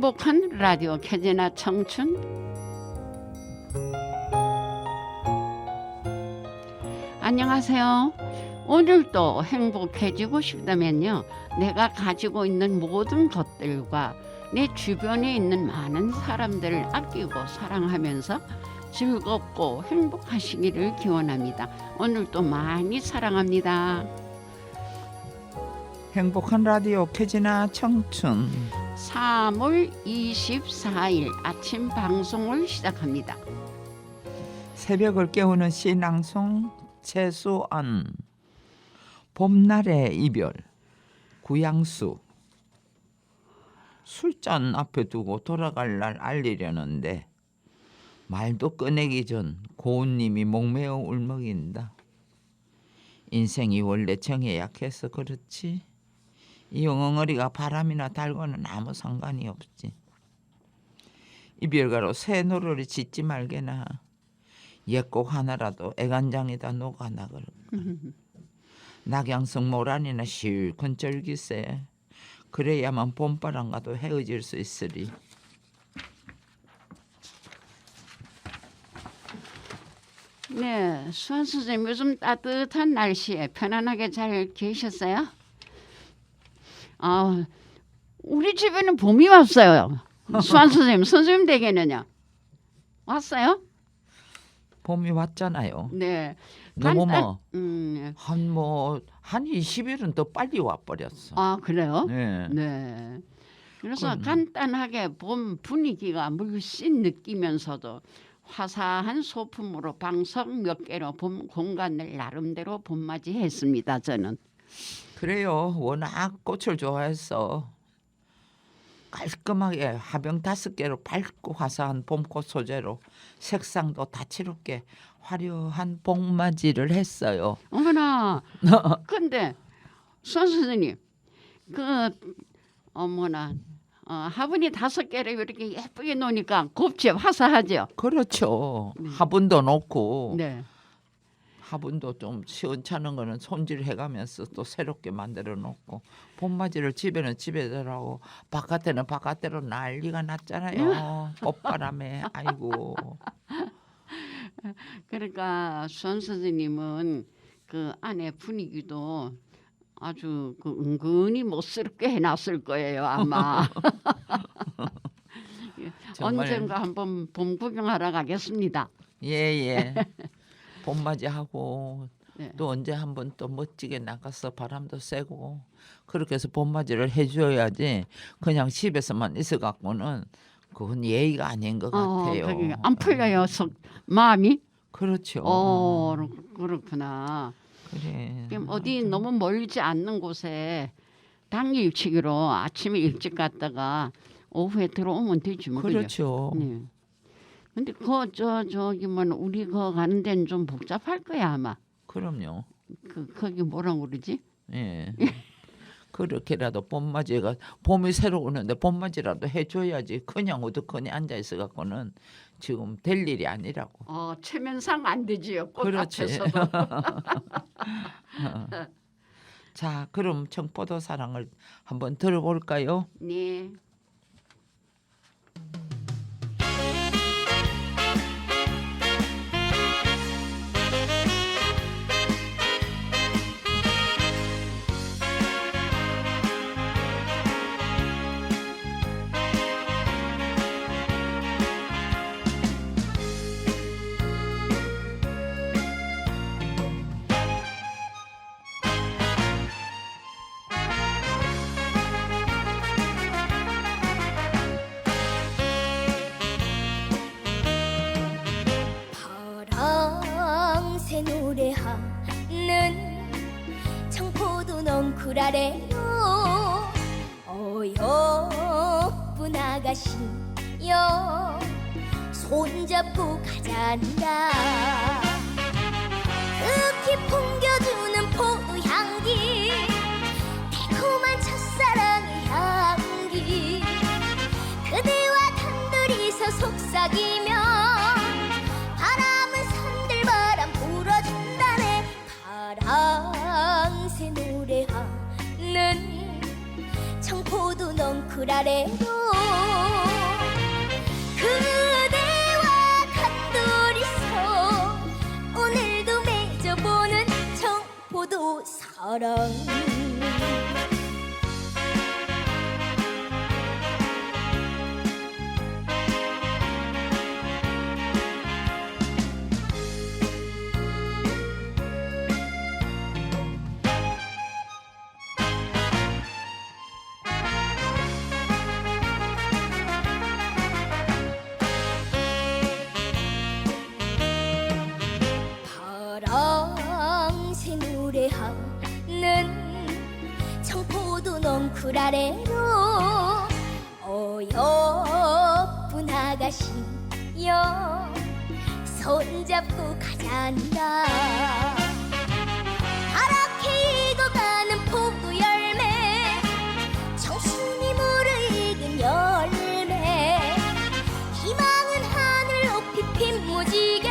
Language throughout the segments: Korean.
행복한 라디오 켜지나 청춘. 안녕하세요. 오늘도 행복해지고 싶다면요, 내가 가지고 있는 모든 것들과 내 주변에 있는 많은 사람들을 아끼고 사랑하면서 즐겁고 행복하시기를 기원합니다. 오늘도 많이 사랑합니다. 행복한 라디오 켜지나 청춘 3월 24일 아침 방송을 시작합니다. 새벽을 깨우는 시낭송 최수언. 봄날의 이별. 구양수. 술잔 앞에 두고 돌아갈 날 알리려는데 말도 꺼내기 전 고운님이 목매어 울먹인다. 인생이 원래 정에 약해서 그렇지 이 엉엉어리가 바람이나 달과는 아무 상관이 없지. 이별가로 새 노래를 짓지 말게나. 옛곡 하나라도 애간장에다 녹아나걸. 낙양성 모란이나 실컷 절기세. 그래야만 봄바람과도 헤어질 수 있으리. 네, 수환 선생님, 요즘 따뜻한 날씨에 편안하게 잘 계셨어요? 우리 집에는 봄이 왔어요. 수환 선생님 댁에는요? 왔어요? 봄이 왔잖아요. 네. 너무 한 20일은 더 빨리 와버렸어. 아, 그래요? 네. 네. 그래서 그럼. 간단하게 봄 분위기가 물씬 느끼면서도 화사한 소품으로 방석 몇 개로 봄 공간을 나름대로 봄맞이했습니다. 저는. 그래요. 워낙 꽃을 좋아해서 깔끔하게 화병 5개로 밝고 화사한 봄꽃 소재로 색상도 다채롭게 화려한 봄맞이를 했어요. 어머나. 근데 수원 선생님, 화분이 5개를 이렇게 예쁘게 놓으니까 곱지 화사하죠. 그렇죠. 화분도 놓고 네. 화분도 좀 시원찮은 거는 손질해가면서 또 새롭게 만들어 놓고 봄맞이를 집에는 집에대로 하고 바깥에는 바깥대로 난리가 났잖아요. 꽃바람에. 아이고. 그러니까 수원 선생님은 그 안에 분위기도 아주 은근히 멋스럽게 해놨을 거예요, 아마. 정말. 언젠가 한번 봄 구경하러 가겠습니다. 예. 봄맞이하고 네. 또 언제 한번 또 멋지게 나가서 바람도 쐬고 그렇게 해서 봄맞이를 해줘야지 그냥 집에서만 있어갖고는 그건 예의가 아닌 것 같아요. 안 풀려요, 마음이. 그렇죠. 그렇구나. 그래. 그럼 어디 너무 멀지 않는 곳에 당일치기로 아침에 일찍 갔다가 오후에 들어오면 되지 뭐. 그렇죠. 네. 근데 우리 가는 데는 좀 복잡할 거야 아마. 그럼요. 거기 뭐라고 그러지? 예. 그렇게라도 봄맞이가 봄이 새로 오는데 봄맞이라도 해줘야지. 그냥 어두컴이 앉아 있어 갖고는 지금 될 일이 아니라고. 체면상 안 되지요. 꽃 그렇지. 앞에서도. 자, 그럼 청포도 사랑을 한번 들어볼까요? 네. 파랑새 노래하는 청포도 넝쿨아래요. 어여쁜 아가씨여 손잡고 가잔다. 흙이 풍겨주는 포도향기 달콤한 첫사랑의 향기 그대와 단둘이서 속삭이며 바람은 산들바람 불어준다네. 파랑새 노래하는 청포도 넝쿨 아래로 사랑 파랑새 노래하는 청포도 넝쿨 아래로 어여쁜 아가씨여 손잡고 가잔다 파랗게 익어가는 포도 열매 청순이 무르익은 열매 희망은 하늘 높이 핀 무지개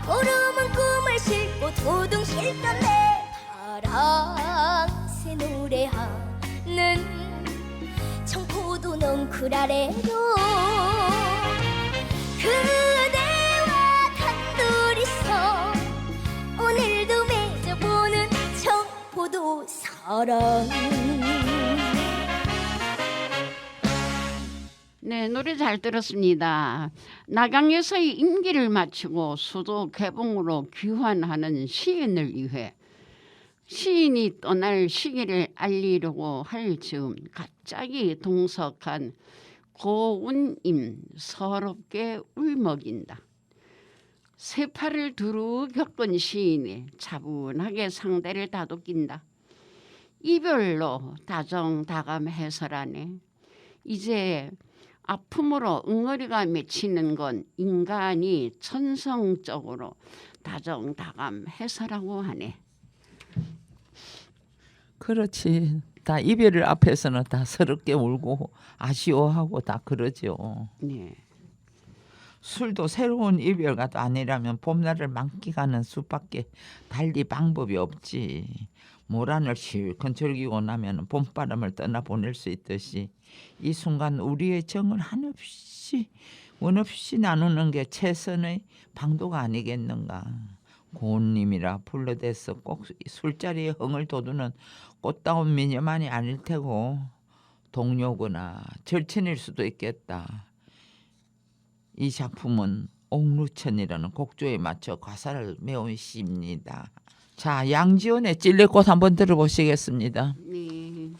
구름은 꿈을 싣고 도둥 실던데 파랑새 노래하는 청포도 넝쿨 아래로 그대와 단둘이서 오늘도 맺어보는 청포도 사랑 네, 노래 잘 들었습니다. 나강에서의 임기를 마치고 수도 개봉으로 귀환하는 시인을 위해 시인이 떠날 시기를 알리려고 할 즈음 갑자기 동석한 고운임 서럽게 울먹인다. 세파를 두루 겪은 시인이 차분하게 상대를 다독인다. 이별로 다정다감 해설하네. 이제 아픔으로 응어리가 맺히는 건 인간이 천성적으로 다정다감 해서라고 하네. 그렇지. 다 이별을 앞에서는 다 서럽게 울고 아쉬워하고 다 그러죠. 네. 술도 새로운 이별가 아니라면 봄날을 만끽하는 수밖에 달리 방법이 없지. 모란을 실컷 즐기고 나면 봄바람을 떠나보낼 수 있듯이 이 순간 우리의 정을 한없이 원없이 나누는 게 최선의 방도가 아니겠는가. 고운님이라 불러대서 꼭 술자리에 흥을 돋우는 꽃다운 미녀만이 아닐 테고 동료거나 절친일 수도 있겠다. 이 작품은 옥루천이라는 곡조에 맞춰 가사를 메운 시입니다. 자, 양지원의 찔레꽃 한번 들어보시겠습니다. 네.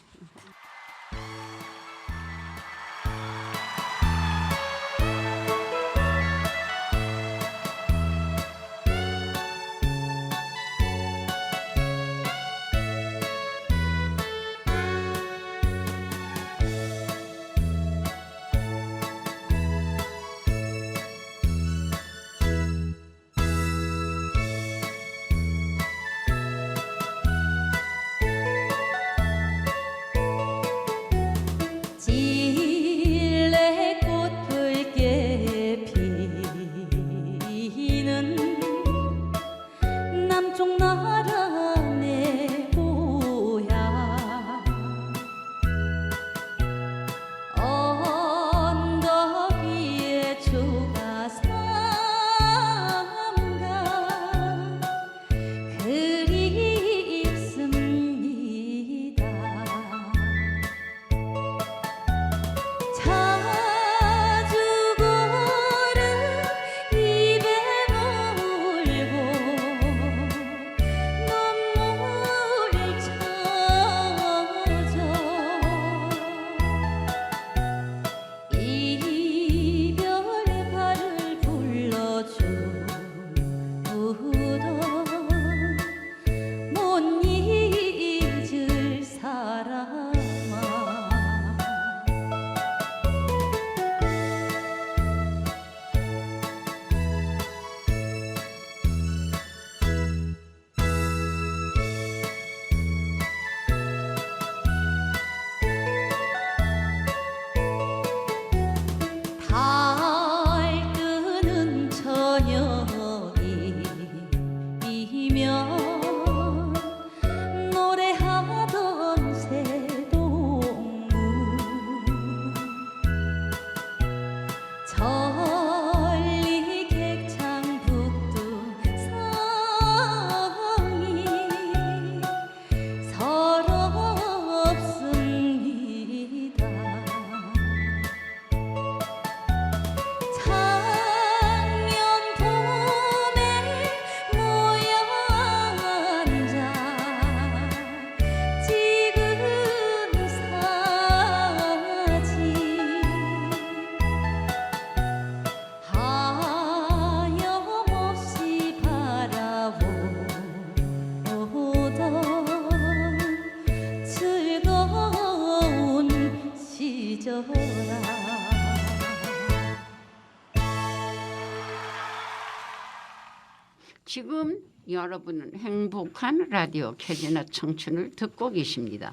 지금 여러분은 행복한 라디오 캐지나 청춘을 듣고 계십니다.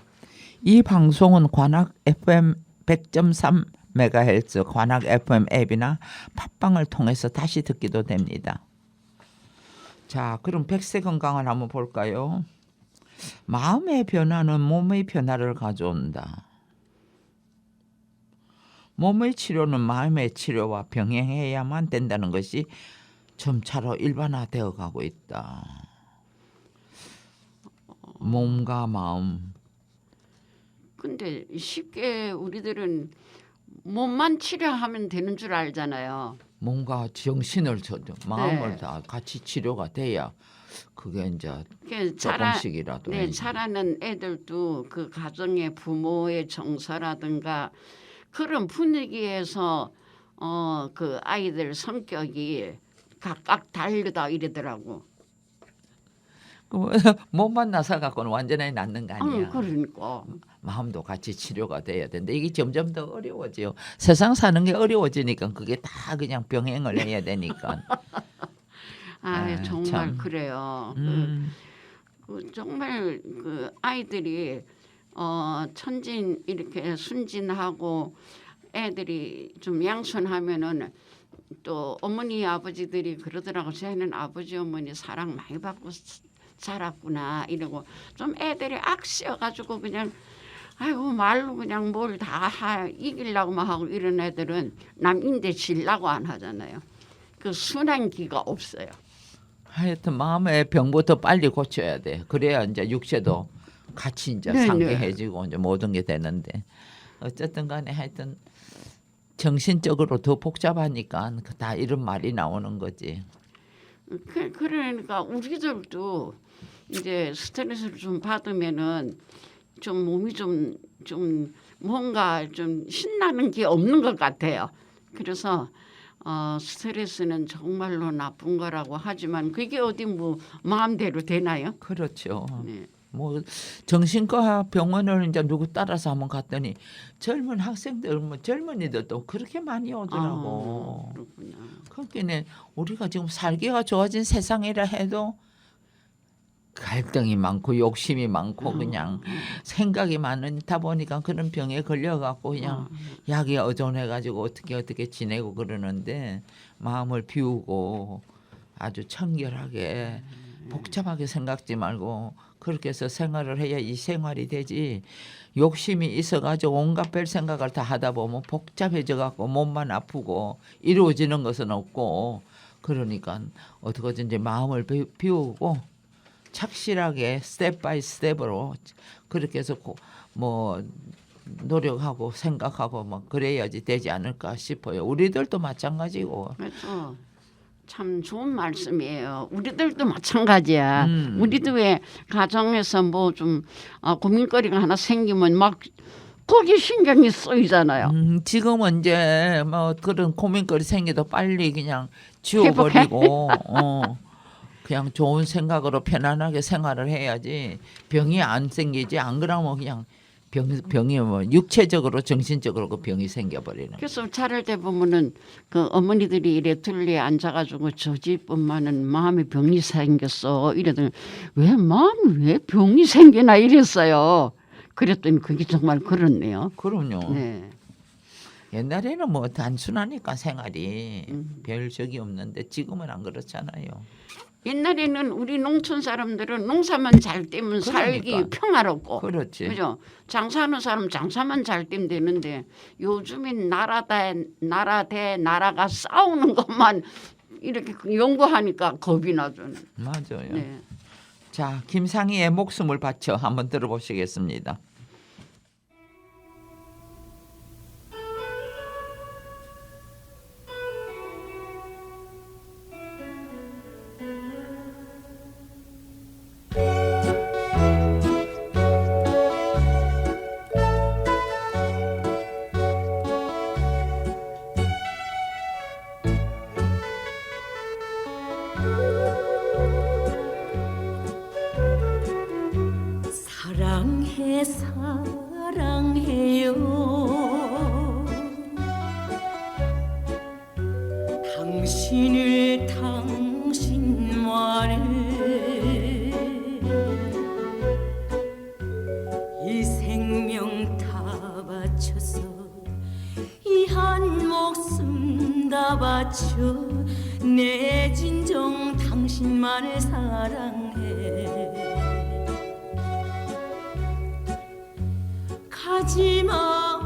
이 방송은 관악 FM 100.3 MHz 관악 FM 앱이나 팟빵을 통해서 다시 듣기도 됩니다. 자, 그럼 백세 건강을 한번 볼까요? 마음의 변화는 몸의 변화를 가져온다. 몸의 치료는 마음의 치료와 병행해야만 된다는 것이 점차로 일반화되어 가고 있다. 몸과 마음. 근데 쉽게 우리들은 몸만 치료하면 되는 줄 알잖아요. 몸과 정신을 마음을 네. 다 같이 치료가 돼야 그게 이제 그러니까 조금씩이라도. 네, 자라는 애들도 그 가정의 부모의 정서라든가 그런 분위기에서 그 아이들 성격이 각각 다르다 이러더라고. 몸만 나서 갖고는 완전히 낫는 거 아니야. 그러니까. 마음도 같이 치료가 돼야 되는데 이게 점점 더 어려워져요. 세상 사는 게 어려워지니까 그게 다 그냥 병행을 해야 되니까. 정말 참. 그래요. 정말 그 아이들이 천진 이렇게 순진하고 애들이 좀 양순하면은 또 어머니 아버지들이 그러더라고. 쟤는 아버지 어머니 사랑 많이 받고 자랐구나 이러고 좀 애들이 악시여가지고 그냥 아이고 말로 그냥 뭘 다 이기려고만 하고 이런 애들은 남인데 질라고 안 하잖아요. 그 순한기가 없어요. 하여튼 마음의 병부터 빨리 고쳐야 돼. 그래야 이제 육체도 같이 이제 네네. 상쾌해지고 이제 모든 게 되는데 어쨌든 간에 하여튼 정신적으로 더 복잡하니까 다 이런 말이 나오는 거지. 그러니까 우리들도 이제 스트레스를 좀 받으면은 좀 몸이 좀 뭔가 좀 신나는 게 없는 것 같아요. 그래서 스트레스는 정말로 나쁜 거라고 하지만 그게 어디 뭐 마음대로 되나요? 그렇죠. 네. 뭐 정신과 병원을 이제 누구 따라서 한번 갔더니 젊은 학생들 뭐 젊은이들도 그렇게 많이 오더라고. 그렇구나. 그러니까 우리가 지금 살기가 좋아진 세상이라 해도 갈등이 많고 욕심이 많고 그냥 생각이 많다 보니까 그런 병에 걸려갖고 그냥 약에 의존해가지고 어떻게 지내고 그러는데 마음을 비우고 아주 청결하게 복잡하게 생각지 말고 그렇게 해서 생활을 해야 이 생활이 되지. 욕심이 있어가지고 온갖 별 생각을 다 하다 보면 복잡해져갖고 몸만 아프고 이루어지는 것은 없고 그러니까 어떻게든지 마음을 비우고 착실하게 스텝 바이 스텝으로 그렇게 해서 뭐 노력하고 생각하고 뭐 그래야지 되지 않을까 싶어요. 우리들도 마찬가지고. 그래서 참 좋은 말씀이에요. 우리들도 마찬가지야. 우리도 왜 가정에서 뭐 좀 고민거리가 하나 생기면 막 거기 신경이 쓰이잖아요. 지금은 이제 뭐 그런 고민거리 생겨도 빨리 그냥 지워버리고 그냥 좋은 생각으로 편안하게 생활을 해야지 병이 안 생기지. 안 그러면 그냥 병이 뭐 육체적으로 정신적으로 그 병이 생겨버리는. 그래서 자랄 때 보면은 그 어머니들이 이래 둘레에 앉아가지고 저 집 엄마는 마음에 병이 생겼어 이러더니 왜 병이 생기나 이랬어요. 그랬더니 그게 정말 그렇네요. 그럼요. 네. 옛날에는 뭐 단순하니까 생활이 별 적이 없는데 지금은 안 그렇잖아요. 옛날에는 우리 농촌 사람들은 농사만 잘 되면 살기 그러니까. 평화롭고 그렇지. 그죠? 장사하는 사람 장사만 잘 되면 되는데 요즘엔 나라 대 나라가 싸우는 것만 이렇게 연구하니까 겁이 나죠. 맞아요. 네. 자, 김상희의 목숨을 바쳐 한번 들어보시겠습니다. 사랑해서 바쳐 내 진정 당신만을 사랑해 가지마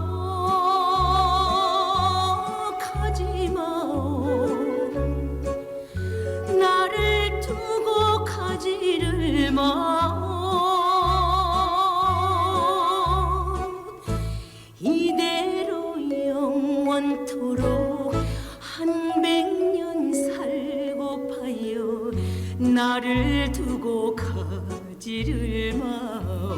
가지마 나를 두고 가지를 마 이대로 영원토록 한 100년 살고파요 나를 두고 가지를 마오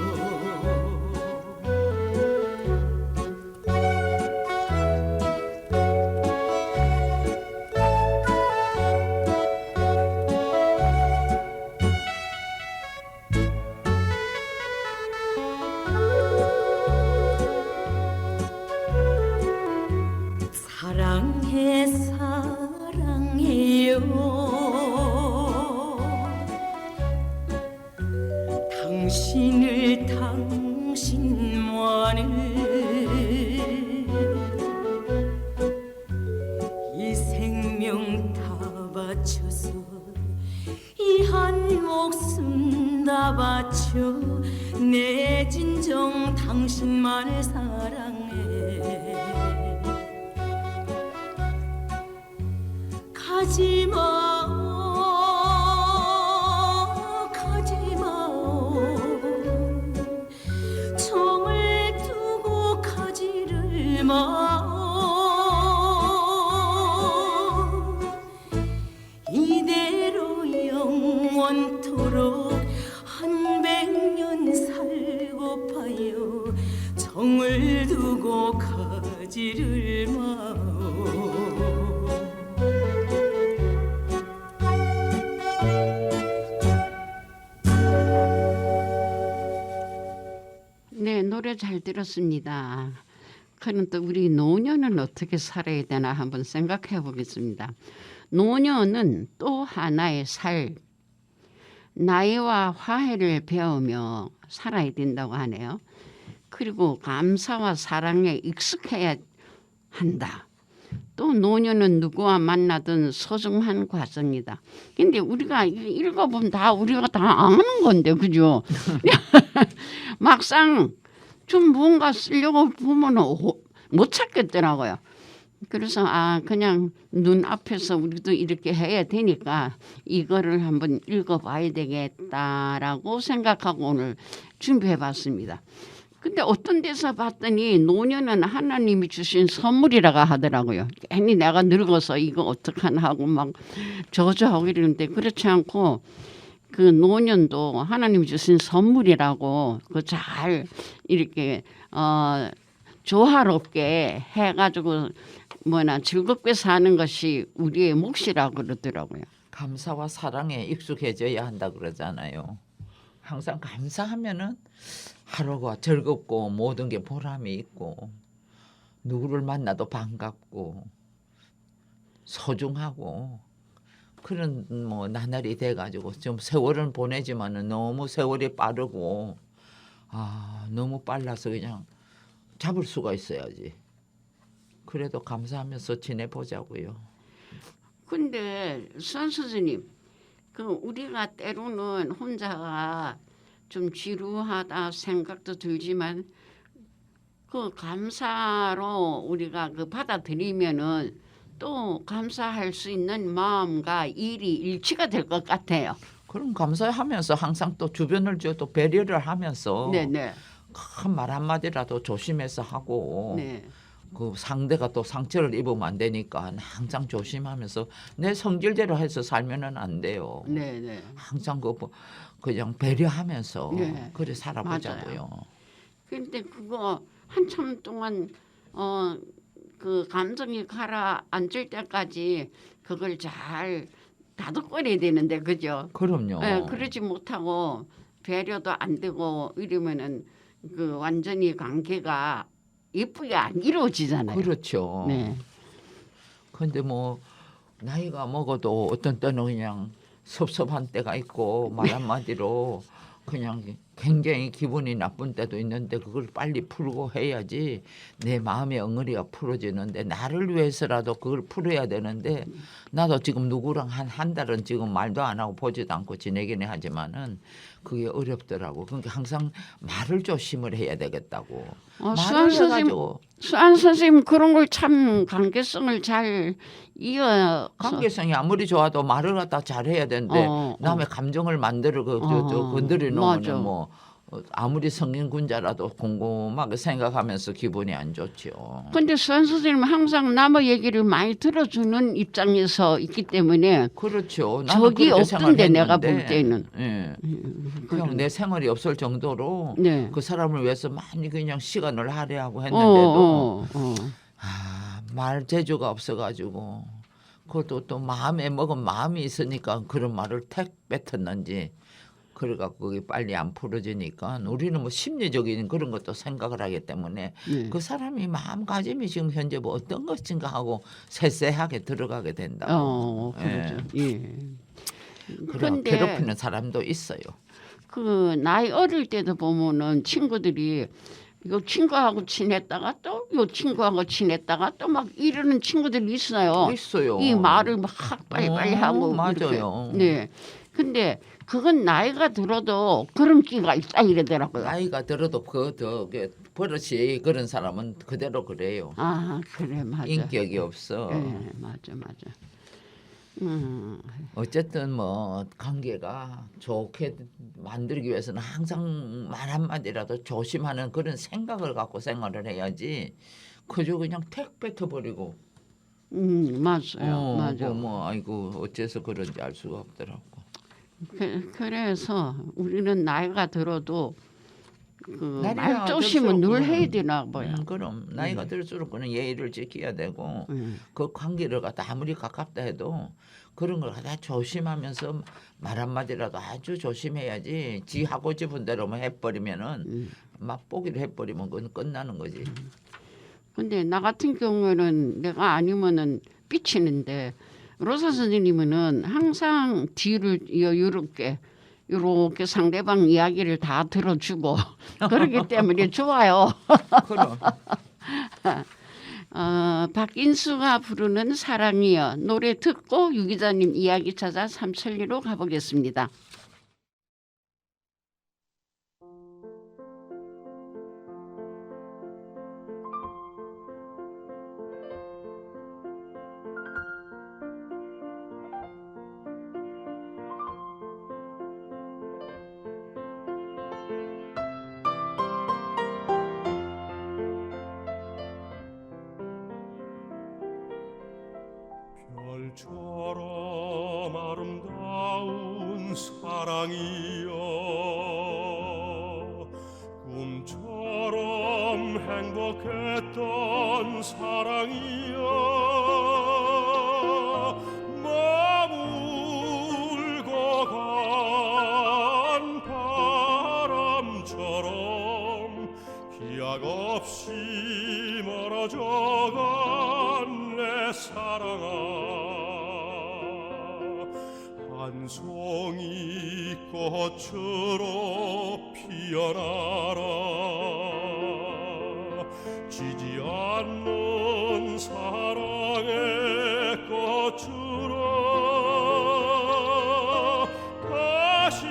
사랑해 사랑해요 당신을 당신만을 이 생명 다 바쳐서 이 한 목숨 다 바쳐 내 진정 당신만을 사랑해 가지마 가지마 정을 두고 가지를 마 이대로 영원토록 한 100년 살고파요 정을 두고 가지를 마오 네, 노래 잘 들었습니다. 그럼 또 우리 노년은 어떻게 살아야 되나 한번 생각해 보겠습니다. 노년은 또 하나의 살, 나이와 화해를 배우며 살아야 된다고 하네요. 그리고 감사와 사랑에 익숙해야 한다. 또 노년은 누구와 만나든 소중한 과정이다. 근데 우리가 읽어보면 다 우리가 다 아는 건데 그죠? 막상 좀 뭔가 쓰려고 보면 못 찾겠더라고요. 그래서 그냥 눈앞에서 우리도 이렇게 해야 되니까 이거를 한번 읽어봐야 되겠다라고 생각하고 오늘 준비해봤습니다. 근데 어떤 데서 봤더니 노년은 하나님이 주신 선물이라고 하더라고요. 괜히 내가 늙어서 이거 어떡하나 하고 막 저주하고 이러는데 그렇지 않고 그 노년도 하나님이 주신 선물이라고 그 잘 이렇게 조화롭게 해가지고 즐겁게 사는 것이 우리의 몫이라고 그러더라고요. 감사와 사랑에 익숙해져야 한다 그러잖아요. 항상 감사하면은 하루가 즐겁고 모든 게 보람이 있고 누구를 만나도 반갑고 소중하고 그런 나날이 돼가지고 좀 세월은 보내지만은 너무 세월이 빠르고 너무 빨라서 그냥 잡을 수가 있어야지. 그래도 감사하면서 지내보자고요. 근데 선수님, 그 우리가 때로는 혼자가 좀 지루하다 생각도 들지만 그 감사로 우리가 그 받아들이면은 또 감사할 수 있는 마음과 일이 일치가 될 것 같아요. 그럼 감사하면서 항상 또 주변을 또 배려를 하면서 네네. 큰 말 한마디라도 조심해서 하고 네. 그 상대가 또 상처를 입으면 안 되니까 항상 조심하면서 내 성질대로 해서 살면은 안 돼요. 네네. 항상 그냥 배려하면서 네. 그래 살아보자고요. 그런데 그거 한참 동안 그 감정이 가라앉을 때까지 그걸 잘 다독거려야 되는데 그죠? 그럼요. 네, 그러지 못하고 배려도 안 되고 이러면은 그 완전히 관계가 예쁘게 안 이루어지잖아요. 그렇죠. 네. 근데 나이가 먹어도 어떤 때는 그냥 섭섭한 때가 있고 말 한마디로 그냥 굉장히 기분이 나쁜 때도 있는데 그걸 빨리 풀고 해야지 내 마음의 엉어리가 풀어지는데 나를 위해서라도 그걸 풀어야 되는데 나도 지금 누구랑 한 달은 지금 말도 안 하고 보지도 않고 지내긴 하지만은 그게 어렵더라고. 그러니까 항상 말을 조심을 해야 되겠다고. 수안 선생님, 수안 선생님 그런 걸 참 관계성을 잘 이어. 관계성이 아무리 좋아도 말을 갖다 잘해야 되는데 남의 감정을 만들어 건드려 놓으면 뭐 아무리 성인군자라도 곰곰하게 생각하면서 기분이 안 좋죠. 근데 수안 선생님은 항상 남의 얘기를 많이 들어주는 입장에서 있기 때문에 그렇죠. 적이 없던데 내가 볼 때는. 예. 그냥 내 생활이 없을 정도로 네. 그 사람을 위해서 많이 그냥 시간을 할애하고 했는데도 말 재주가 없어가지고 그것도 또 마음에 먹은 마음이 있으니까 그런 말을 택 뱉었는지 그래갖고 그게 빨리 안 풀어지니까 우리는 뭐 심리적인 그런 것도 생각을 하기 때문에 네. 그 사람이 마음가짐이 지금 현재 뭐 어떤 것인가 하고 세세하게 들어가게 된다. 그렇죠. 예. 그런 괴롭히는 사람도 있어요. 그 나이 어릴 때도 보면은 친구들이 요 친구하고 친했다가 또 요 친구하고 친했다가 또 막 이러는 친구들이 있어요. 있어요. 이 말을 막 빨리빨리 하고 맞아요. 이렇게. 네. 근데 그건 나이가 들어도 그런 끼가 있다 이러더라고요. 나이가 들어도 버릇이 그런 사람은 그대로 그래요. 아 그래 맞아. 인격이 없어. 네 맞아. 어쨌든 뭐 관계가 좋게 만들기 위해서는 항상 말 한마디라도 조심하는 그런 생각을 갖고 생활을 해야지 그저 그냥 택 뱉어버리고 맞아요. 맞아. 뭐 아이고 어째서 그런지 알 수가 없더라고. 그래서 우리는 나이가 들어도 그 나이가 말조심은 늘 들수록 해야 되나 봐요. 그럼 나이가 들수록 그는 예의를 지켜야 되고 그 관계를 갖다 아무리 가깝다 해도 그런 걸 갖다 조심하면서 말 한마디라도 아주 조심해야지 지 하고 싶은 대로만 해버리면은 맛보기를 해버리면 그건 끝나는 거지. 근데 나 같은 경우에는 내가 아니면은 삐치는데 로사 선생님은 항상 뒤를 이렇게 상대방 이야기를 다 들어주고 그렇기 때문에 좋아요. 그럼. 박인수가 부르는 사랑이여 노래 듣고 유 기자님 이야기 찾아 삼천리로 가보겠습니다. 별처럼 아름다운 사랑이여 꿈처럼 행복했던 사랑이여 머물고 간 바람처럼 기약 없이 멀어져간 내 사랑아 한 송이 꽃으로 피어나라 지지 않는 사랑의 꽃으로 다시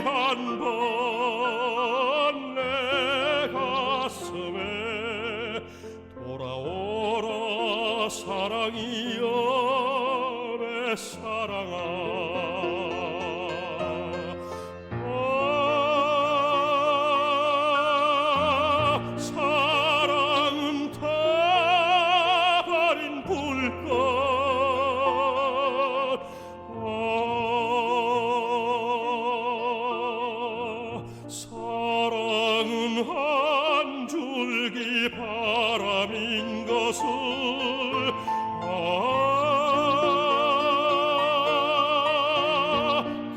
한번 내 가슴에 돌아오라 사랑이여 내 사랑아 사랑은 타버린 불꽃 사랑은 한 줄기 바람인 것을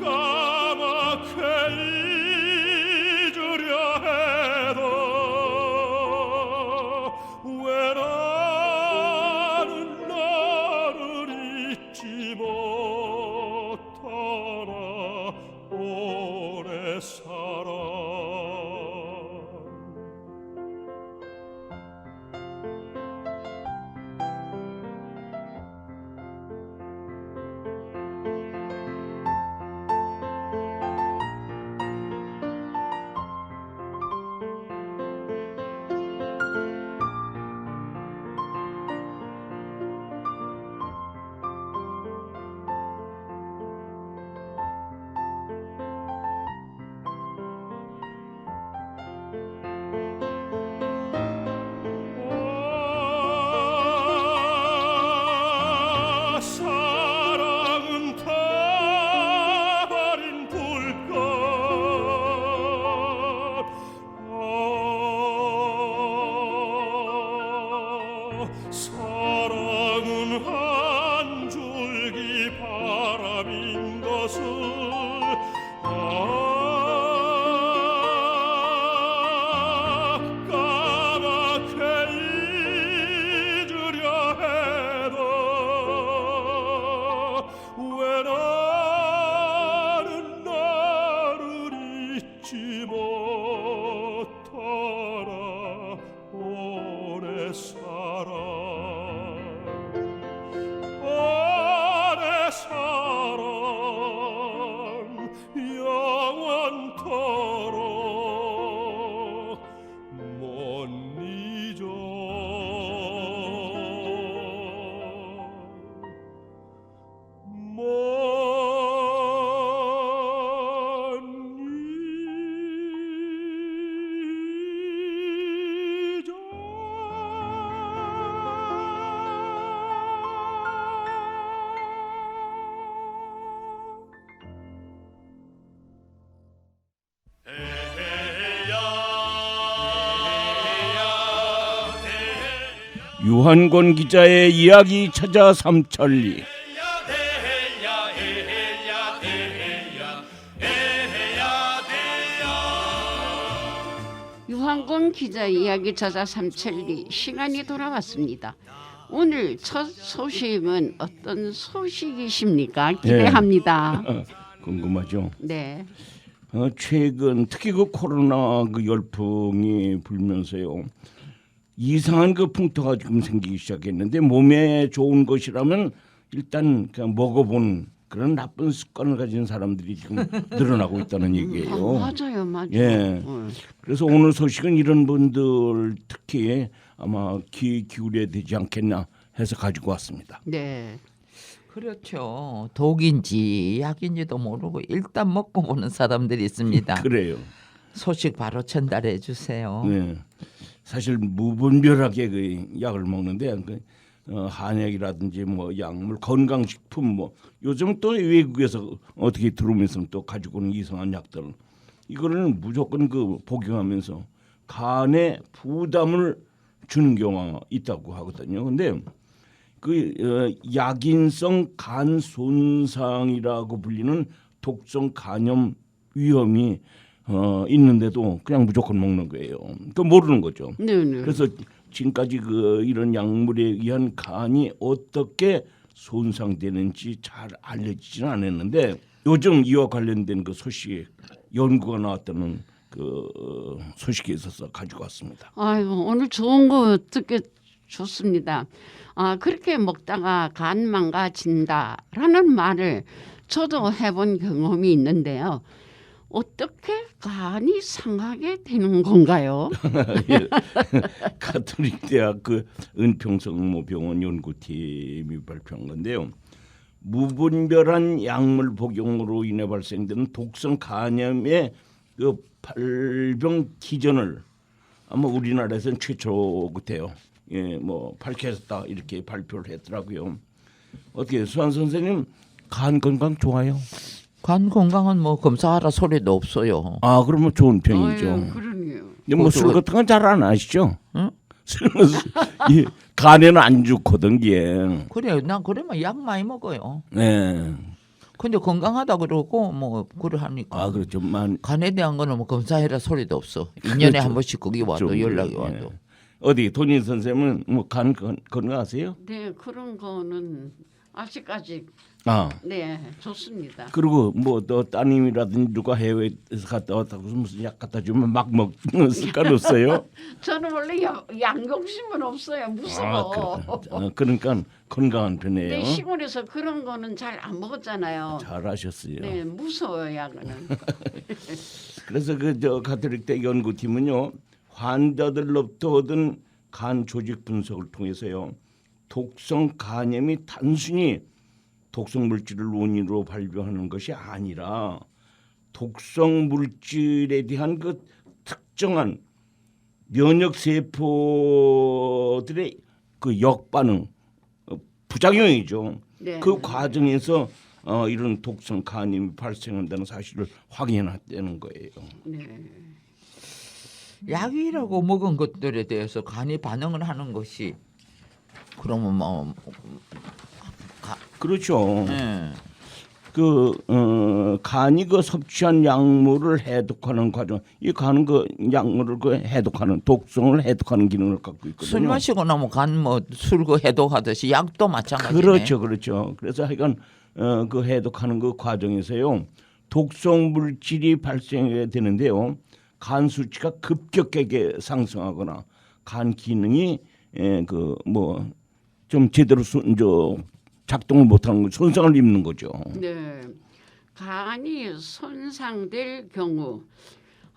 까맣게 잊으려 해도 왜 나는 너를 잊지 못하나 오래 살아 사랑은 한 줄기 바람인 것을 까맣게 잊으려 해도 왜 나는 나를 잊지 못하나 오래 살아 오래 사랑 영원토록 못 잊어 못 유한권 기자의 이야기 찾아 삼천리. 유한권 기자 이야기 찾아 삼천리 시간이 돌아왔습니다. 오늘 첫 소식은 어떤 소식이십니까? 기대합니다. 궁금하죠. 네. 최근 특히 그 코로나 그 열풍이 불면서요. 이상한 그 풍토가 지금 생기기 시작했는데 몸에 좋은 것이라면 일단 그냥 먹어본 그런 나쁜 습관을 가진 사람들이 지금 늘어나고 있다는 얘기예요. 맞아요, 맞아요. 예. 그래서 오늘 소식은 이런 분들 특히 아마 귀 기울여야 되지 않겠나 해서 가지고 왔습니다. 네. 그렇죠. 독인지 약인지도 모르고 일단 먹고 보는 사람들이 있습니다. 그래요. 소식 바로 전달해 주세요. 네. 사실 무분별하게 그 약을 먹는데 한약이라든지 뭐 약물, 건강식품 뭐 요즘 또 외국에서 어떻게 들어오면서 또 가지고 오는 이상한 약들 이거를 무조건 그 복용하면서 간에 부담을 주는 경우가 있다고 하거든요. 근데 그 약인성 간 손상이라고 불리는 독성 간염 위험이 있는데도 그냥 무조건 먹는 거예요. 그 모르는 거죠. 네네. 그래서 지금까지 그 이런 약물에 의한 간이 어떻게 손상되는지 잘 알려지지는 않았는데 요즘 이와 관련된 그 소식 연구가 나왔다는 그 소식이 있어서 가지고 왔습니다. 아유, 오늘 좋은 거 듣게 좋습니다. 아, 그렇게 먹다가 간 망가진다라는 말을 저도 해본 경험이 있는데요. 어떻게 간이 상하게 되는 건가요? 예. 가톨릭 대학 그 은평성모병원 연구팀이 발표한 건데요. 무분별한 약물 복용으로 인해 발생되는 독성 간염의 그 발병 기전을 아마 우리나라에서는 최초 같아요. 예, 뭐 밝혀졌다 이렇게 발표를 했더라고요. 어떻게 수환 선생님 간 건강 좋아요? 간 건강은 뭐 검사하라 소리도 없어요. 아 그러면 좋은 편이죠. 아유, 그러네요. 근데 뭐 술 같은 건 잘 안 하시죠? 응? 술은 이 간에는 안 좋거든 게. 그래요. 난 그러면 약 많이 먹어요. 네. 근데 건강하다 그러고 뭐 그래 하니까. 아 그렇죠. 간에 대한 거는 뭐 검사해라 소리도 없어. 2년에 한 번씩 그게 와도 좀, 연락이 예. 와도. 어디 돈인 선생님은 뭐 간 건강하세요? 네, 그런 거는 아직까지 아 네 좋습니다. 그리고 뭐 너 따님이라든지 누가 해외에서 갔다 왔다고 무슨 약 갖다 주면 막 먹는 습관 없어요? 저는 원래 양용심은 없어요. 무서워. 그러니까 건강한 편이에요. 네, 시골에서 그런 거는 잘 안 먹었잖아요. 잘하셨어요. 네, 무서워요, 약은. 그래서 그 저 가톨릭 대 연구팀은요 환자들로부터 얻은 간 조직 분석을 통해서요 독성 간염이 단순히 독성 물질을 원인으로 발병하는 것이 아니라 독성 물질에 대한 그 특정한 면역 세포들의 그 역반응 부작용이죠. 네. 그 과정에서 이런 독성 간염이 발생한다는 사실을 확인했다는 거예요. 네. 약이라고 먹은 것들에 대해서 간이 반응을 하는 것이 그러면 뭐 그렇죠. 예. 간이 그 섭취한 약물을 해독하는 과정, 이 간은 그 약물을 그 해독하는 독성을 해독하는 기능을 갖고 있거든요. 술 마시고 나면 간 뭐 술 그 해독하듯이 약도 마찬가지네. 그렇죠. 그래서 하여간 그 해독하는 그 과정에서요 독성 물질이 발생하게 되는데요. 간 수치가 급격하게 상승하거나 간 기능이 그 뭐 좀 제대로 작동을 못하는 거, 손상을 입는 거죠. 네. 간이 손상될 경우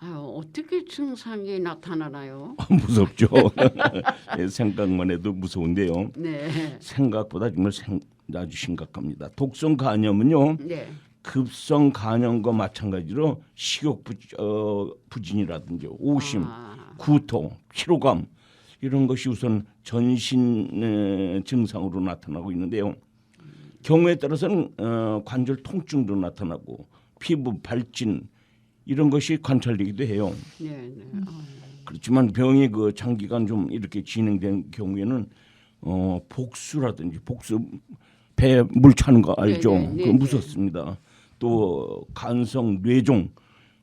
어떻게 증상이 나타나나요? 무섭죠. 생각만 해도 무서운데요. 네. 생각보다 정말 아주 심각합니다. 독성 간염은요. 네. 급성 간염과 마찬가지로 식욕 부진이라든지 오심, 구토, 피로감 이런 것이 우선 전신 증상으로 나타나고 있는데요. 경우에 따라서는 관절 통증도 나타나고 피부 발진 이런 것이 관찰되기도 해요. 네. 그렇지만 병이 그 장기간 좀 이렇게 진행된 경우에는 복수라든지 배 물 차는 거 알죠? 네. 그 무섭습니다. 또 간성 뇌종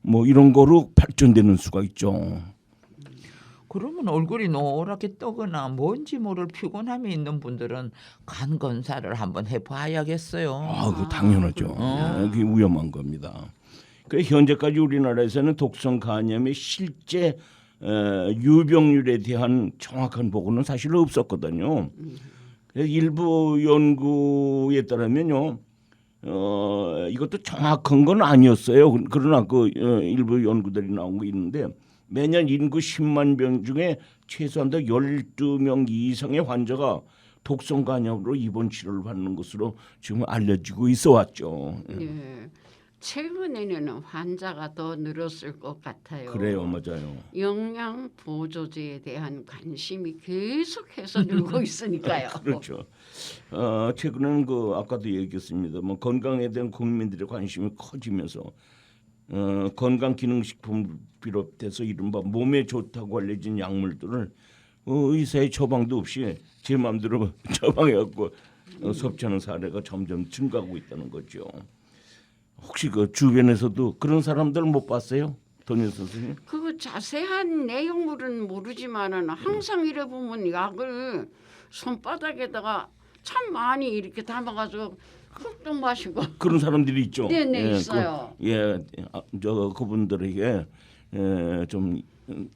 뭐 이런 거로 발전되는 수가 있죠. 그러면 얼굴이 노랗게 뜨거나 뭔지 모를 피곤함이 있는 분들은 간 검사를 한번 해봐야겠어요. 그 당연하죠. 그게 위험한 겁니다. 그 현재까지 우리나라에서는 독성 간염의 실제 유병률에 대한 정확한 보고는 사실 없었거든요. 그래서 일부 연구에 따르면요, 이것도 정확한 건 아니었어요. 그러나 그 일부 연구들이 나온 거 있는데 매년 인구 10만 명 중에 최소한 12명 이상의 환자가 독성 간염으로 입원 치료를 받는 것으로 지금 알려지고 있어 왔죠. 네. 최근에는 환자가 더 늘었을 것 같아요. 그래요, 맞아요. 영양 보조제에 대한 관심이 계속해서 늘고 있으니까요. 그렇죠. 최근에는 그 아까도 얘기했습니다. 뭐 건강에 대한 국민들의 관심이 커지면서 건강기능식품 비롯해서 이른바 몸에 좋다고 알려진 약물들을 의사의 처방도 없이 제 마음대로 처방해갖고 섭취하는 사례가 점점 증가하고 있다는 거죠. 혹시 그 주변에서도 그런 사람들 못 봤어요? 돈일 선생님? 그 자세한 내용물은 모르지만은 항상 이래 보면 약을 손바닥에다가 참 많이 이렇게 담아가지고 훅 마시고 그런 사람들이 있죠. 네네 있어요. 그분들에게 좀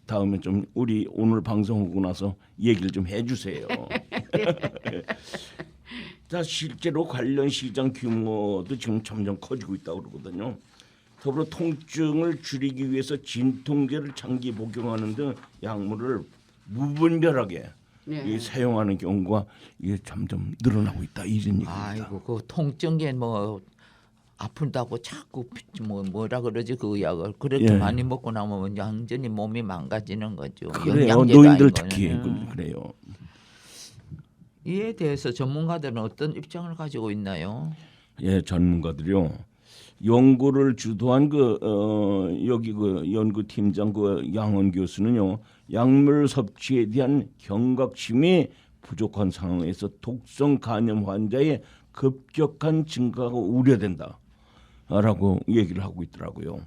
다음에 좀 우리 오늘 방송하고 나서 얘기를 좀 해주세요. 자, 실제로 관련 시장 규모도 지금 점점 커지고 있다고 그러거든요. 더불어 통증을 줄이기 위해서 진통제를 장기 복용하는 등 약물을 무분별하게 네. 사용하는 경우가 이게 점점 늘어나고 있다 이런 얘기입니다. 아이고 그 통증에 뭐 아픈다고 자꾸 뭐라 그러지 그 약을 그렇게 예. 많이 먹고 나면 완전히 몸이 망가지는 거죠. 그래요. 영양제도 노인들 아니고는. 특히 그래요. 이에 대해서 전문가들은 어떤 입장을 가지고 있나요? 예, 전문가들이요. 연구를 주도한 여기 그 연구팀장 그 양원 교수는요. 약물 섭취에 대한 경각심이 부족한 상황에서 독성 간염 환자의 급격한 증가가 우려된다라고 얘기를 하고 있더라고요.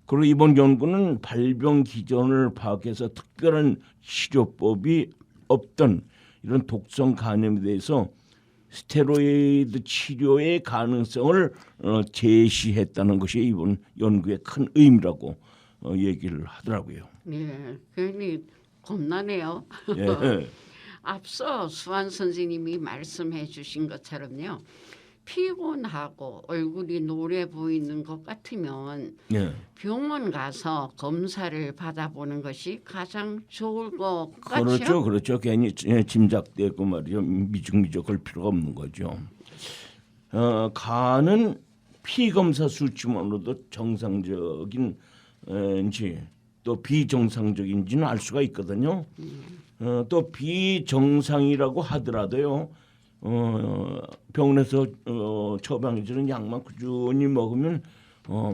그리고 이번 연구는 발병 기전을 파악해서 특별한 치료법이 없던 이런 독성 간염에 대해서 스테로이드 치료의 가능성을 제시했다는 것이 이번 연구의 큰 의미라고 얘기를 하더라고요. 네, 괜히 겁나네요. 예. 앞서 수환 선생님이 말씀해 주신 것처럼요. 피곤하고 얼굴이 노래 보이는 것 같으면 예. 병원 가서 검사를 받아보는 것이 가장 좋을 것 같죠. 그렇죠. 괜히 짐작되고 말이죠. 미적미적할 필요가 없는 거죠. 간은 피 검사 수치만으로도 정상적인지 또 비정상적인지는 알 수가 있거든요. 또 비정상이라고 하더라도요. 병원에서 처방해주는 약만 꾸준히 먹으면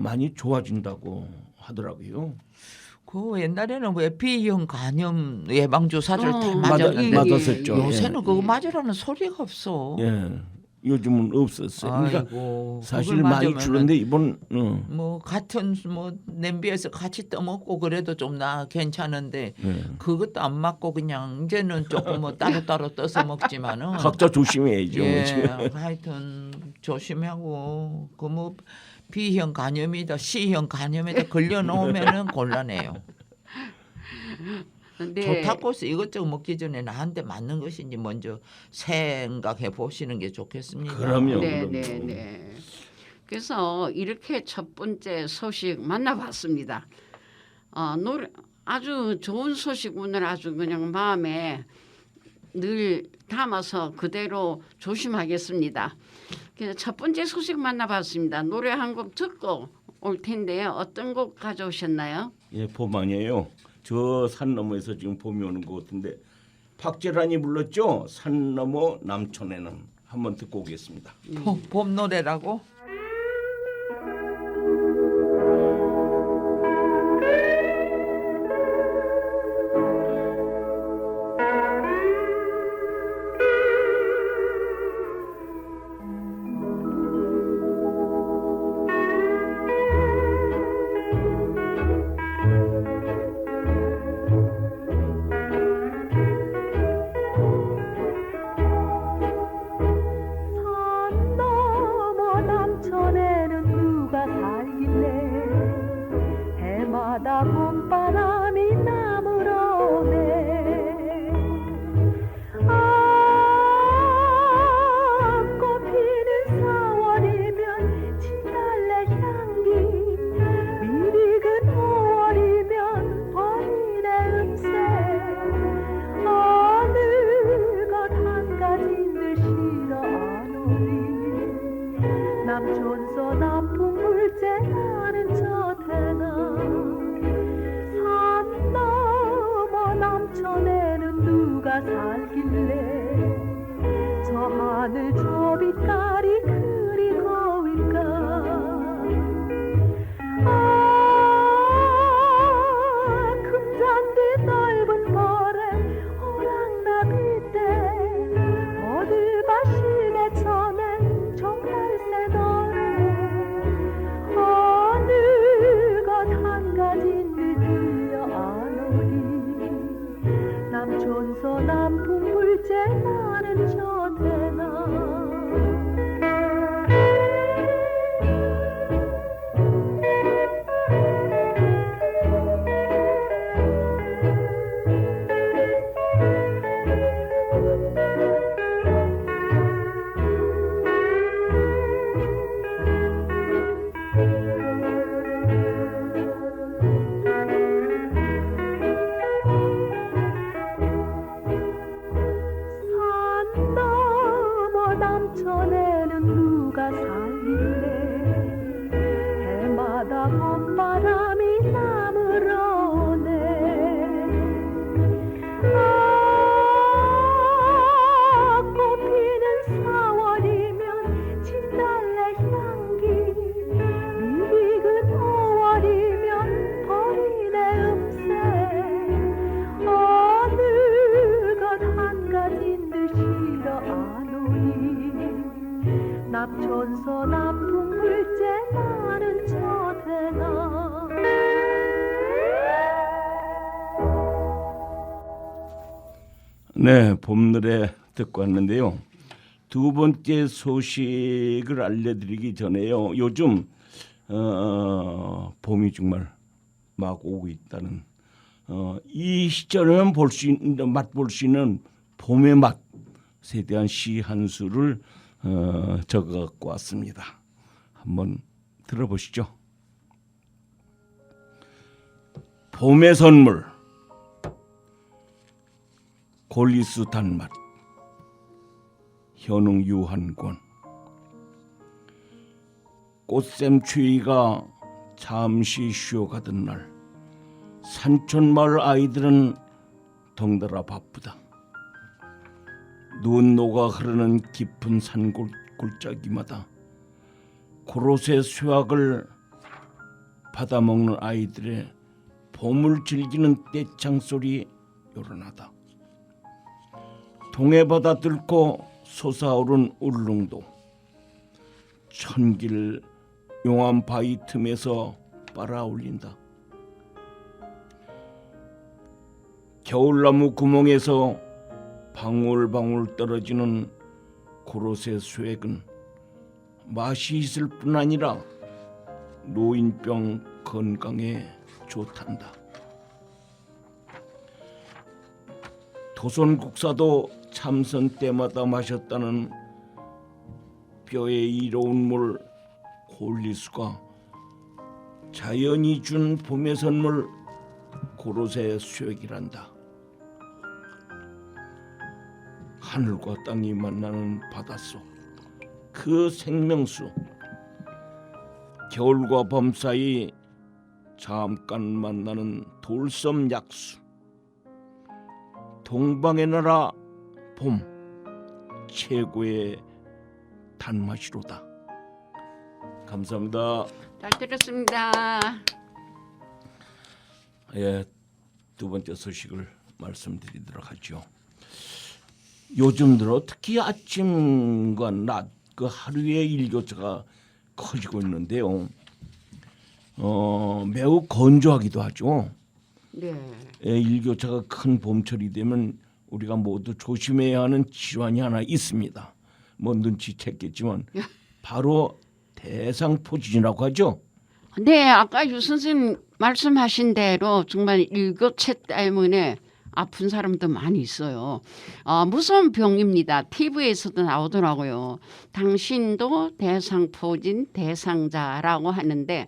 많이 좋아진다고 하더라고요. 그 옛날에는 왜 B형 간염 예방 주사를 다 맞아, 맞았는데 맞았었죠. 요새는 그거 맞으라는 소리가 없어. 예. 요즘은 없었어요. 그러니까 아이고, 사실 그걸 많이 맞으면은 줄었는데 이번 뭐 같은 뭐 냄비에서 같이 떠먹고 그래도 좀 나 괜찮은데 예. 그것도 안 맞고 그냥 이제는 조금 뭐 따로따로 떠서 먹지만은 각자 조심해야죠. 예, 지금. 하여튼 조심하고 그 뭐 B형 간염이다 C형 간염이다 걸려 놓으면은 곤란해요. 근데 좋다고 해서 이것저것 먹기 전에 나한테 맞는 것인지 먼저 생각해 보시는 게 좋겠습니다. 그럼요. 네, 그럼요. 네, 네. 그래서 이렇게 첫 번째 소식 만나봤습니다. 노래 아주 좋은 소식 오늘 아주 그냥 마음에 늘 담아서 그대로 조심하겠습니다. 그래서 첫 번째 소식 만나봤습니다. 노래 한 곡 듣고 올 텐데요. 어떤 곡 가져오셨나요? 예, 봄 아니에요. 저 산 너머에서 지금 봄이 오는 것 같은데 박재란이 불렀죠. 산 너머 남촌에는 한번 듣고 오겠습니다. 봄 노래라고? 산 너머 남촌에는 누가 살길래 해마다 봄바람이 나무로 오네. 꽃피는 4월이면 진달래 향기, 미리 근 5월이면 벌이네 음색. 어느 것 한 가지들 싫어 안 오니 남촌서 나쁜 물째 나는 저태나. 산 넘어 남촌에는 누가 살길래 저 하늘 저 빛깔이 그리 고울까. 금잔디 넓은 벌에 호랑나비 때 버들밭시내 쳐낸 종달새 노래. 어느 것 한 가지는 들려 안 오니 남촌서 남풍 불째 나는 저태나. 산 넘어 남촌에는 누가 살길래 해마다 봄바람이 나무로 오네. 꽃피는 4월이면 진달래 향기, 미리 근 5월이면 벌이네 음색. 어느 것 한 가지들 싫어 안 오니 남촌서 남풍 불째 나는 저태나. 네, 봄 노래 듣고 왔는데요. 두 번째 소식을 알려드리기 전에요. 요즘 봄이 정말 막 오고 있다는 이 시절에는 맛볼 수 있는 봄의 맛에 대한 시 한 수를 적어 갖고 왔습니다. 한번 들어보시죠. 봄의 선물 골리수 단맛 현웅 유한권. 꽃샘추위가 잠시 쉬어가던 날 산촌마을 아이들은 덩달아 바쁘다. 눈 녹아 흐르는 깊은 산 골짜기마다 고로쇠 수확을 받아먹는 아이들의 봄을 즐기는 떼창 소리 요란하다. 동해바다 뚫고 솟아오른 울릉도, 천길 용암 바위 틈에서 빨아올린다. 겨울나무 구멍에서 방울방울 떨어지는 고로쇠 수액은 맛이 있을 뿐 아니라 노인병 건강에 좋단다. 도선국사도 참선 때마다 마셨다는 뼈에 이로운 물 홀리수가 자연이 준 봄의 선물 고로쇠 수액이란다. 하늘과 땅이 만나는 바닷속, 그 생명수, 겨울과 봄 사이 잠깐 만나는 돌섬 약수, 동방의 나라 봄 최고의 단맛이로다. 감사합니다. 잘 들었습니다. 예, 두 번째 소식을 말씀드리도록 하죠. 요즘 들어 특히 아침과 낮 그 하루의 일교차가 커지고 있는데요. 매우 건조하기도 하죠. 네. 예, 일교차가 큰 봄철이 되면 우리가 모두 조심해야 하는 질환이 하나 있습니다. 뭐 눈치챘겠지만 바로 대상포진이라고 하죠. 네, 아까 유 선생님 말씀하신 대로 정말 일교차 때문에 아픈 사람도 많이 있어요. 무서운 병입니다. TV에서도 나오더라고요. 당신도 대상포진 대상자라고 하는데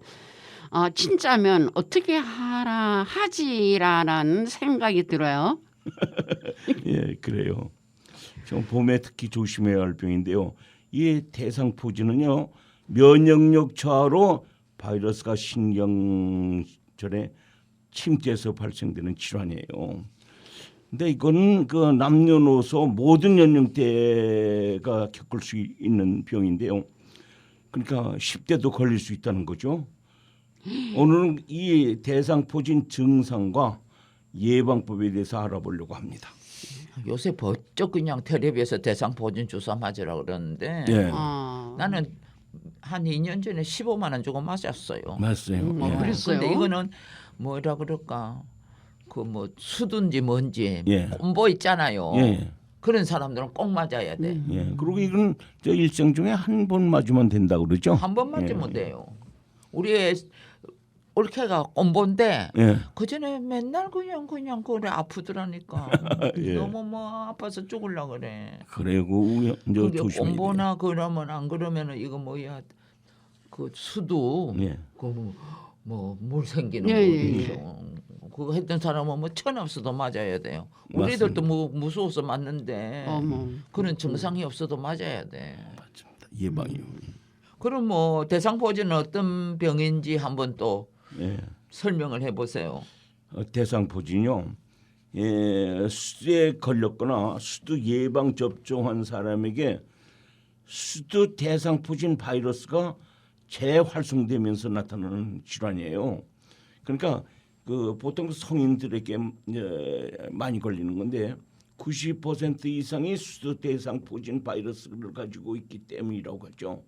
진짜면 어떻게 하지라는 생각이 들어요. 예, 그래요. 좀 봄에 특히 조심해야 할 병인데요. 이 대상포진은요, 면역력 저하로 바이러스가 신경절에 침투해서 발생되는 질환이에요. 근데 이건 그 남녀노소 모든 연령대가 겪을 수 있는 병인데요. 그러니까 10대도 걸릴 수 있다는 거죠. 오늘은 이 대상포진 증상과 예방법에 대해서 알아보려고 합니다. 요새 번쩍 그냥 텔레비에서 대상포진 주사 맞으라 그러는데 예, 나는 한 2년 전에 15만 원 주고 맞았어요. 맞아요. 예. 그랬어요? 근데 이거는 뭐라 그럴까? 그 뭐 수든지 뭔지 예. 콤보 있잖아요. 예. 그런 사람들은 꼭 맞아야 돼. 예. 그리고 이건 저 일생 중에 한 번 맞으면 된다 그러죠. 한 번 맞으면 돼요. 우리 애 올케가 꼼보인데 예. 그 전에 맨날 그냥 그래 아프더라니까. 예. 너무 뭐 아파서 죽을라 그래. 그리고 이제 그게 조심해야 돼요. 꼼보나 그러면 안 그러면은 이거 뭐야 그 수도 예. 그뭐물 생기는 예, 거 예, 있죠. 그거 했던 사람은 뭐 천 없어도 맞아야 돼요. 맞습니다. 우리들도 뭐 무서워서 맞는데 어머. 그런 증상이 없어도 맞아야 돼. 맞습니다. 예방이요. 그럼 뭐 대상포진은 어떤 병인지 한번 또 예. 설명을 해보세요. 대상포진요. 예, 수두에 걸렸거나 수두 예방 접종한 사람에게 수두 대상포진 바이러스가 재활성되면서 나타나는 질환이에요. 그러니까 그 보통 성인들에게 많이 걸리는 건데 90% 이상이 수두 대상포진 바이러스를 가지고 있기 때문이라고 하죠.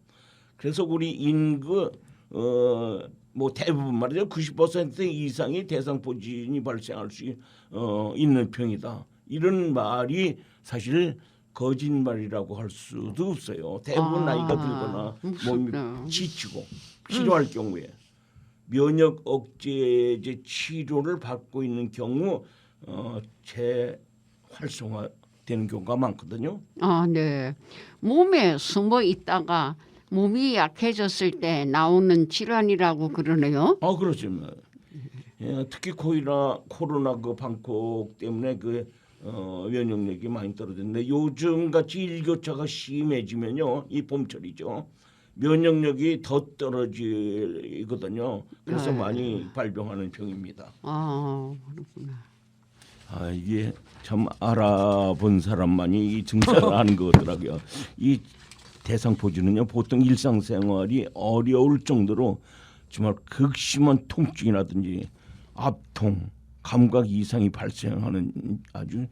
그래서 우리 인구 뭐 대부분 말이죠. 90% 이상이 대상포진이 발생할 수 있는 병이다. 이런 말이 사실 거짓말이라고 할 수도 없어요. 대부분 나이가 들거나 몸이 지치고 필요할 경우에 면역 억제제 치료를 받고 있는 경우 재활성화되는 경우가 많거든요. 네. 몸에 숨어 있다가 몸이 약해졌을 때 나오는 질환이라고 그러네요. 그렇죠. 예, 특히 코로나 그 방콕 때문에 그 면역력이 많이 떨어졌는데 요즘 같이 일교차가 심해지면요, 이 봄철이죠. 면역력이 더 떨어지거든요. 그래서 많이 발병하는 병입니다. 그렇구나. 이게 참 알아본 사람만이 이 증상을 아는 거더라고요. 이 대상포진은요, 보통 일상생활이 어려울 정도로 정말 극심한 통증이라든지 압통, 감각 이상이 발생하는 아주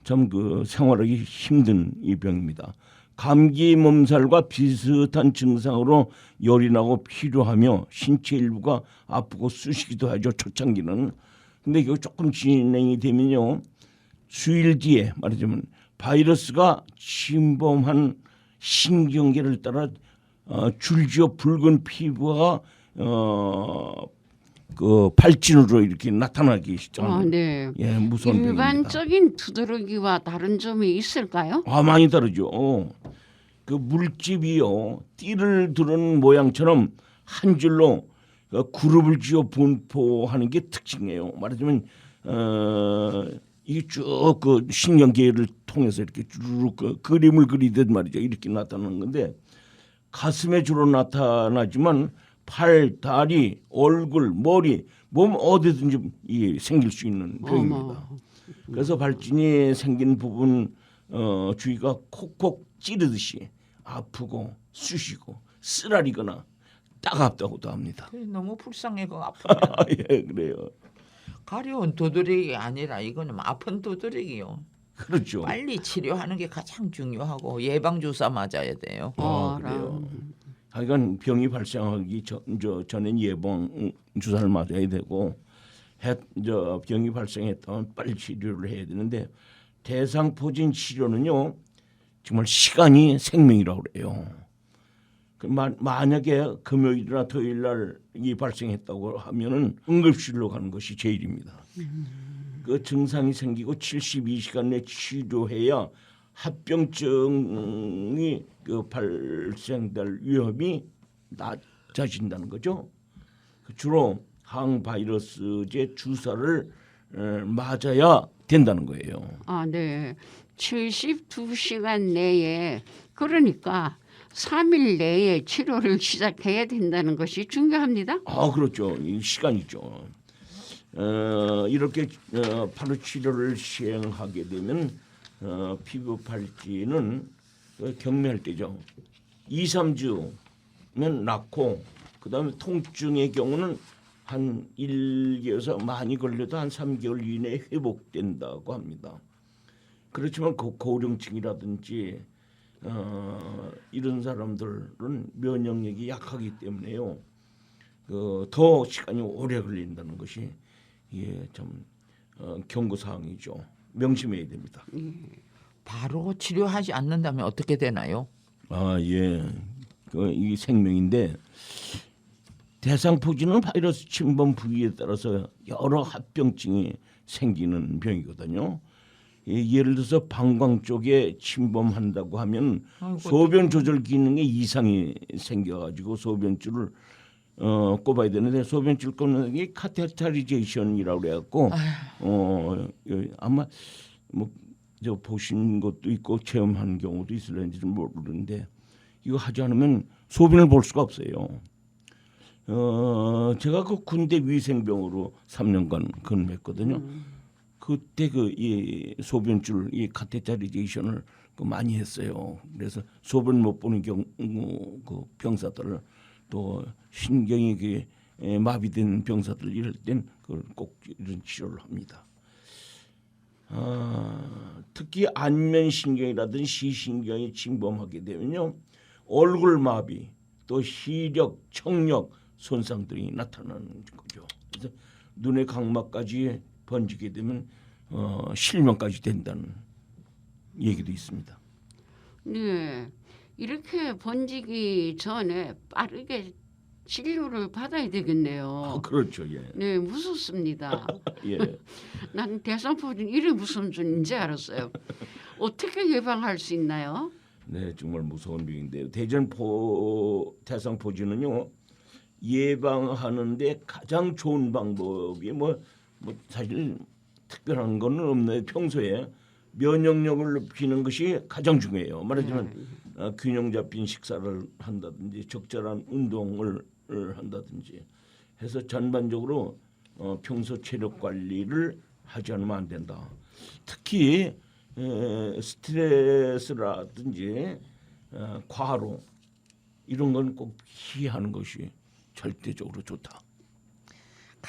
참 그 생활하기 힘든 이 병입니다. 감기 몸살과 비슷한 증상으로 열이 나고 피로하며 신체 일부가 아프고 쑤시기도 하죠. 초창기는. 근데 이거 조금 진행이 되면요, 수일 뒤에 말하자면 바이러스가 침범한 신경계를 따라 줄지어 붉은 피부가 그 발진으로 이렇게 나타나기 시작합니다. 네. 예, 무서운 병입니다. 일반적인 두드러기와 다른 점이 있을까요? 많이 다르죠. 그 물집이요, 띠를 두른 모양처럼 한 줄로 그룹을 지어 분포하는 게 특징이에요. 말하자면 이게 쭉 그 신경계를 통해서 이렇게 쭉 그 그림을 그리듯 말이죠. 이렇게 나타나는 건데, 가슴에 주로 나타나지만 팔, 다리, 얼굴, 머리, 몸 어디든지 이게 생길 수 있는 병입니다. 어머. 그래서 발진이 생긴 부분 주위가 콕콕 찌르듯이 아프고 쑤시고 쓰라리거나 따갑다고도 합니다. 너무 불쌍해가 아프면 예, 그래요. 가려운 두드러기 아니라 이거는 아픈 두드러기요. 그렇죠. 빨리 치료하는 게 가장 중요하고 예방 주사 맞아야 돼요. 그래요. 하여간 병이 발생하기 전엔 예방 주사를 맞아야 되고, 병이 발생했다면 빨리 치료를 해야 되는데, 대상포진 치료는요 정말 시간이 생명이라고 그래요. 만약에 금요일이나 토요일 날 이 발생했다고 하면은 응급실로 가는 것이 제일입니다. 그 증상이 생기고 72시간 내 치료해야 합병증이 그 발생될 위험이 낮아진다는 거죠. 주로 항바이러스제 주사를 맞아야 된다는 거예요. 네. 72시간 내에, 그러니까 3일 내에 치료를 시작해야 된다는 것이 중요합니다. 그렇죠. 이 시간이죠. 이렇게 바로 치료를 시행하게 되면 피부 발진은 경미할 때죠. 2, 3주면 낫고, 그다음에 통증의 경우는 한 1개월에서 많이 걸려도 한 3개월 이내에 회복된다고 합니다. 그렇지만 고령층이라든지 이런 사람들은 면역력이 약하기 때문에요, 더 시간이 오래 걸린다는 것이 참 경고 사항이죠. 명심해야 됩니다. 바로 치료하지 않는다면 어떻게 되나요? 예, 이 생명인데, 대상포진은 바이러스 침범 부위에 따라서 여러 합병증이 생기는 병이거든요. 예를 들어서 방광 쪽에 침범한다고 하면 소변 조절 기능에 이상이 생겨가지고 소변줄을 꼽아야 되는데, 소변줄 꼽는 게 카테터리제이션이라고 그래갖고 아마 뭐 저 보신 것도 있고 체험한 경우도 있을는지는 모르는데, 이거 하지 않으면 소변을 볼 수가 없어요. 제가 그 군대 위생병으로 3년간 근무했거든요. 그때 이 소변줄 이 카테터리제이션을 많이 했어요. 그래서 소변 못 보는 경우 그 병사들을, 또 신경이 마비된 병사들 이럴 땐 그걸 꼭 이런 치료를 합니다. 특히 안면신경이라든지 시신경이 침범하게 되면요, 얼굴 마비, 또 시력, 청력 손상들이 나타나는 거죠. 그래서 눈의 각막까지 번지게 되면 실명까지 된다는 얘기도 있습니다. 네. 이렇게 번지기 전에 빠르게 치료를 받아야 되겠네요. 그렇죠. 예. 네, 무섭습니다. 예. 난 대상포진 이래 무서운 줄 이제 알았어요. 어떻게 예방할 수 있나요? 네, 정말 무서운 병인데요. 대상포진은요, 예방하는데 가장 좋은 방법이 뭐 사실 특별한 건 없네요. 평소에 면역력을 높이는 것이 가장 중요해요. 말하자면 균형 잡힌 식사를 한다든지 적절한 운동을 한다든지 해서 전반적으로 평소 체력 관리를 하지 않으면 안 된다. 특히 스트레스라든지 과로 이런 건 꼭 피하는 것이 절대적으로 좋다.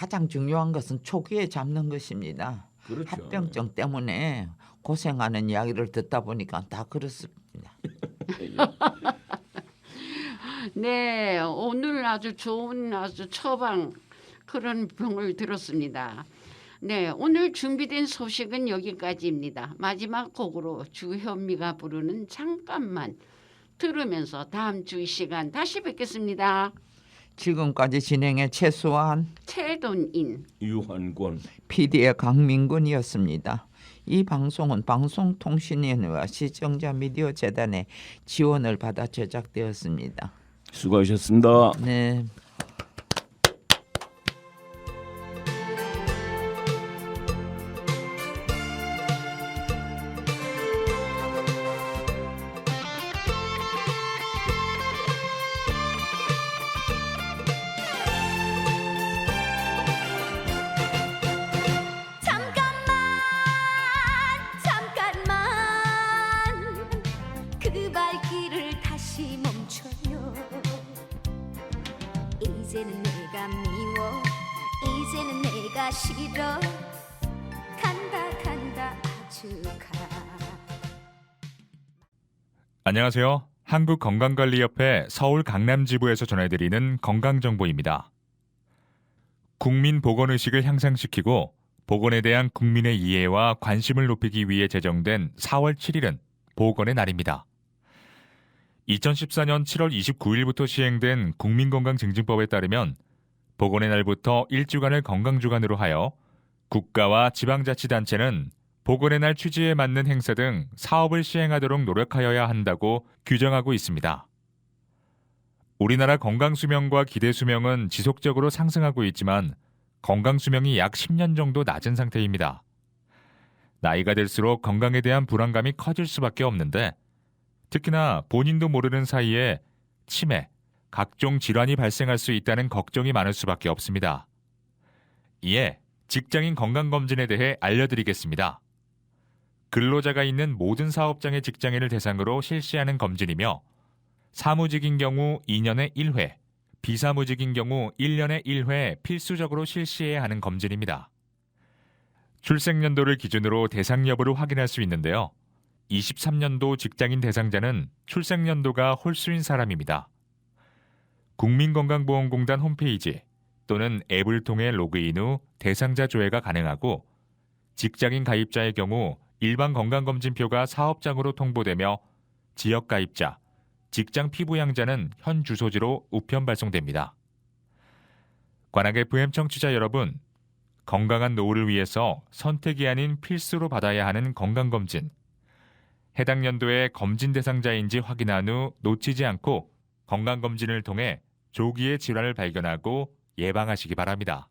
가장 중요한 것은 초기에 잡는 것입니다. 그렇죠. 합병증 때문에 고생하는 이야기를 듣다 보니까 다 그렇습니다. 네, 오늘 아주 좋은 아주 처방 그런 병을 들었습니다. 네, 오늘 준비된 소식은 여기까지입니다. 마지막 곡으로 주현미가 부르는 잠깐만 들으면서 다음 주 이 시간 다시 뵙겠습니다. 지금까지 진행의 최수환, 최돈인, 유한권. PD의 강민근이었습니다. 이 방송은 방송통신위원회와 시청자 미디어 재단의 지원을 받아 제작되었습니다. 수고하셨습니다. 네. 잠깐만 그 발길을 다시 멈춰요. 이제는 내가 미워 이제는 내가 싫어 간다 아주 가. 안녕하세요. 한국건강관리협회 서울 강남지부에서 전해드리는 건강정보입니다. 국민보건의식을 향상시키고 보건에 대한 국민의 이해와 관심을 높이기 위해 제정된 4월 7일은 보건의 날입니다. 2014년 7월 29일부터 시행된 국민건강증진법에 따르면 보건의 날부터 일주간을 건강주간으로 하여 국가와 지방자치단체는 보건의 날 취지에 맞는 행사 등 사업을 시행하도록 노력하여야 한다고 규정하고 있습니다. 우리나라 건강수명과 기대수명은 지속적으로 상승하고 있지만 건강수명이 약 10년 정도 낮은 상태입니다. 나이가 들수록 건강에 대한 불안감이 커질 수밖에 없는데 특히나 본인도 모르는 사이에 치매, 각종 질환이 발생할 수 있다는 걱정이 많을 수밖에 없습니다. 이에 직장인 건강검진에 대해 알려드리겠습니다. 근로자가 있는 모든 사업장의 직장인을 대상으로 실시하는 검진이며 사무직인 경우 2년에 1회, 비사무직인 경우 1년에 1회 필수적으로 실시해야 하는 검진입니다. 출생연도를 기준으로 대상 여부를 확인할 수 있는데요. 23년도 직장인 대상자는 출생연도가 홀수인 사람입니다. 국민건강보험공단 홈페이지 또는 앱을 통해 로그인 후 대상자 조회가 가능하고 직장인 가입자의 경우 일반 건강검진표가 사업장으로 통보되며 지역 가입자, 직장 피부양자는 현 주소지로 우편 발송됩니다. 관악 FM 청취자 여러분, 건강한 노후를 위해서 선택이 아닌 필수로 받아야 하는 건강검진. 해당 연도의 검진 대상자인지 확인한 후 놓치지 않고 건강검진을 통해 조기에 질환을 발견하고 예방하시기 바랍니다.